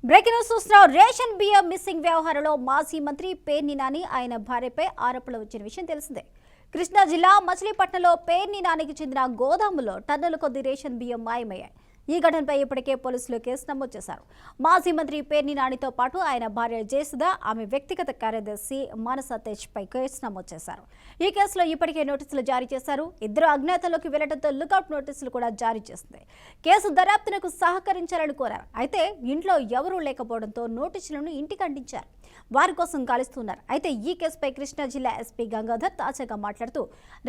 Breaking news చూస్తున్నాం. Ration బియ్యం missing వ్యవహారంలో మాజీ మంత్రి పేర్ని నాని ఆయన భార్యపై ఆరోపణలు వచ్చిన విషయం తెలిసిందే. కృష్ణా జిల్లా మచిలీపట్నంలో పేర్ని నానికి చెందిన గోదాములో టన్నుల కొద్ది రేషన్ బియ్యం మాయమయ్యాయి. ఈ ఘటనపై ఇప్పటికే పోలీసులు కేసు నమోదు చేశారు. మాజీ మంత్రి పేర్ని నానితో పాటు ఆయన భార్య జయసుధ, ఆమె వ్యక్తిగత కార్యదర్శి మానస తేజ్పై కేసు నమోదు చేశారు. ఈ కేసులో ఇప్పటికే నోటీసులు జారీ చేశారు. ఇద్దరు అజ్ఞాతంలోకి వెళ్లడంతో లుకౌట్ నోటీసులు కూడా జారీ చేస్తుంది. కేసు దర్యాప్తునకు సహకరించాలని కోరారు. అయితే ఇంట్లో ఎవరూ లేకపోవడంతో నోటీసులను ఇంటికి అంటించారు. వారి కోసం గాలిస్తున్నారు. అయితే ఈ కేసుపై కృష్ణా జిల్లా ఎస్పీ గంగాధర్ తాజాగా మాట్లాడుతూ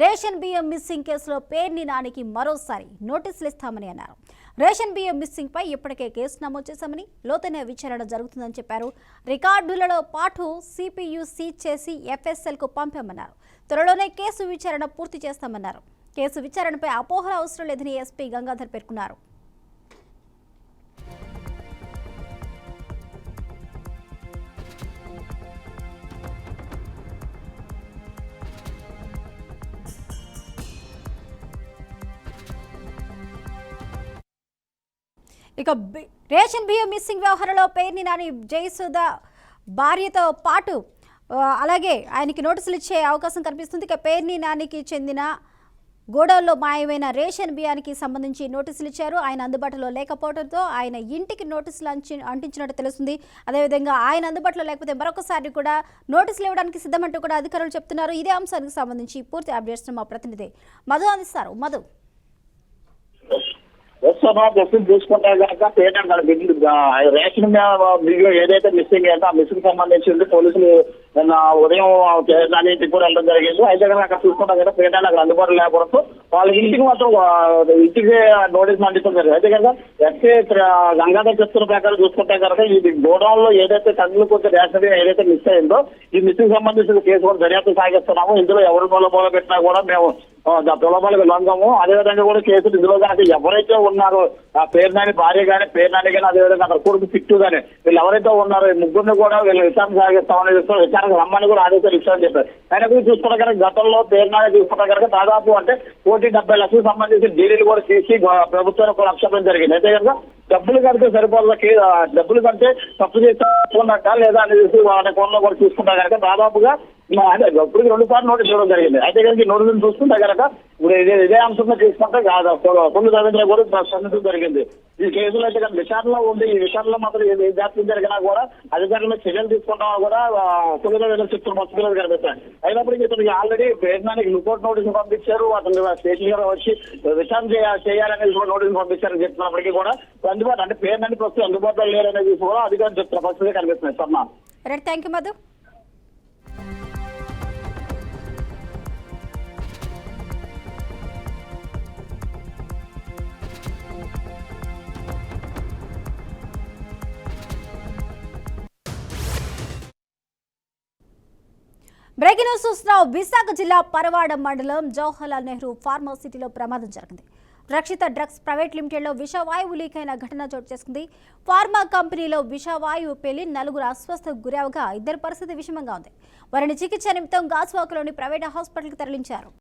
రేషన్ బియ్యం మిస్సింగ్ కేసులో పేర్ని నానికి మరోసారి నోటీసులు ఇస్తామని అన్నారు. రేషన్ బియ్యం మిస్సింగ్ పై ఇప్పటికే కేసు నమోదు చేశామని, లోతైన విచారణ జరుగుతుందని చెప్పారు. రికార్డులలో పాటు సిపియు సీజ్ చేసి FSL కు పంపామన్నారు. త్వరలోనే కేసు విచారణ పూర్తి చేస్తామన్నారు. కేసు విచారణపై అపోహల అవసరం లేదని ఎస్పీ గంగాధర్ పేర్కొన్నారు. ఇక రేషన్ బియ్యం మిస్సింగ్ వ్యవహారంలో పేర్ని నాని జయసుధ భార్యతో పాటు అలాగే ఆయనకి నోటీసులు ఇచ్చే అవకాశం కనిపిస్తుంది. ఇక పేర్ని నానికి చెందిన గోడౌన్లో మాయమైన రేషన్ బియ్యానికి సంబంధించి నోటీసులు ఇచ్చారు. ఆయన అందుబాటులో లేకపోవడంతో ఆయన ఇంటికి నోటీసులు అంటించినట్టు తెలుస్తుంది. అదేవిధంగా ఆయన అందుబాటులో లేకపోతే మరొకసారి కూడా నోటీసులు ఇవ్వడానికి సిద్ధమంటూ కూడా అధికారులు చెప్తున్నారు. ఇదే అంశానికి సంబంధించి పూర్తి అప్డేట్స్ మా ప్రతినిధి మధు అందిస్తారు. మధు, చూసుకుంటే కనుక రేషన్ బియ్యం ఏదైతే మిస్సింగ్ అయితే ఆ మిస్సింగ్ సంబంధించి పోలీసులు ఉదయం పేదనానికి కూడా వెళ్ళడం జరిగింది. అయితే కనుక అక్కడ చూసుకుంటా కదా పేదలు అక్కడ అందుబాటులో లేకపోవడంతో వాళ్ళ ఇంటికి మాత్రం ఇంటికి నోటీస్ అందించడం జరిగింది. అయితే కనుక ఎస్ఏ గంగాధర్ చెప్తున్న ప్రకారం చూసుకుంటే కనుక ఇది గోడౌన్ లో ఏదైతే టన్నులు కొంచెం రేషన్ ఏదైతే మిస్ అయిందో ఈ మిస్సింగ్ సంబంధించిన కేసు కూడా దర్యాప్తు సాగిస్తున్నాము. ఇందులో ఎవరు మూల పెట్టినా కూడా మేము ప్రలోభాలకు లొంగము. అదేవిధంగా కూడా కేసులు ఇందులో కనుక ఎవరైతే ఉన్నారో ఆ పేర్నాని భార్య కానీ పేర్నాని కానీ అదేవిధంగా అక్కడ కొడుకు పిట్టు కానీ వీళ్ళు ఎవరైతే ఉన్నారో ఈ ముగ్గురిని కూడా వీళ్ళు విచారణ సాగిస్తామని విచారణకు రమ్మని కూడా ఆదేశాలు ఇస్తామని చెప్పారు. ఆయన గురించి చూసుకుంటే కనుక గతంలో పేర్నాని చూసుకుంటే కనుక దాదాపు అంటే 1,70 లక్షలకు సంబంధించి డీడీలు కూడా తీసి ప్రభుత్వానికి కూడా అప్పచెప్పడం జరిగింది. అయితే కనుక డబ్బులు కడితే సరిపోదు, డబ్బులు కడితే తప్పు చేస్తున్నట్ట లేదా అనేది వాళ్ళ కోణంలో కూడా చూసుకుంటా కనుక దాదాపుగా ఇప్పుడు 2 సార్లు నోటీస్ ఇవ్వడం జరిగింది. అయితే కనుక ఈ నోటీసులు చూసుకుంటే కనుక ఇప్పుడు ఇదే అంశంగా తీసుకుంటే కొన్ని రవీంద్ర కూడా స్పందించడం జరిగింది. ఈ కేసులో అయితే కనుక విచారణలో ఉంది. ఈ విచారణలో మాత్రం ఏ జాప్యం జరిగినా కూడా అధికారులు చర్యలు తీసుకుంటామో కూడా కొన్ని రవీంద్ర చెప్తున్న మత్స్యలు కనిపిస్తాయి. అయినప్పటికీ ఇతనికి ఆల్రెడీ పేర్నానికి లుకౌట్ నోటీసులు పంపించారు. అతను స్టేషన్ గారు వచ్చి విచారణ చేయాలనేది కూడా నోటీసులు పంపించారని చెప్తున్నప్పటికీ కూడా అందుబాటు అంటే పేర్నాని ప్రస్తుతం అందుబాటులో లేరనేది కూడా అధికారులు చెప్తున్న పరిస్థితి కనిపిస్తున్నాయి. Sarma, thank you Madhu. Breaking news చూస్తున్నాం. విశాఖ జిల్లా పరవాడ మండలం జవహర్లాల్ నెహ్రూ ఫార్మాసిటీలో ప్రమాదం జరిగింది. రక్షిత డ్రగ్స్ ప్రైవేట్ లిమిటెడ్లో విషవాయువు లీక్ అయిన ఘటన చోటు చేసుకుంది. ఫార్మా కంపెనీలో విషవాయువు పేలి 4 అస్వస్థకు గురవగా 2 పరిస్థితి విషమంగా ఉంది. వారిని చికిత్స నిమిత్తం గాజువాకలోని ప్రైవేట్ హాస్పిటల్కి తరలించారు.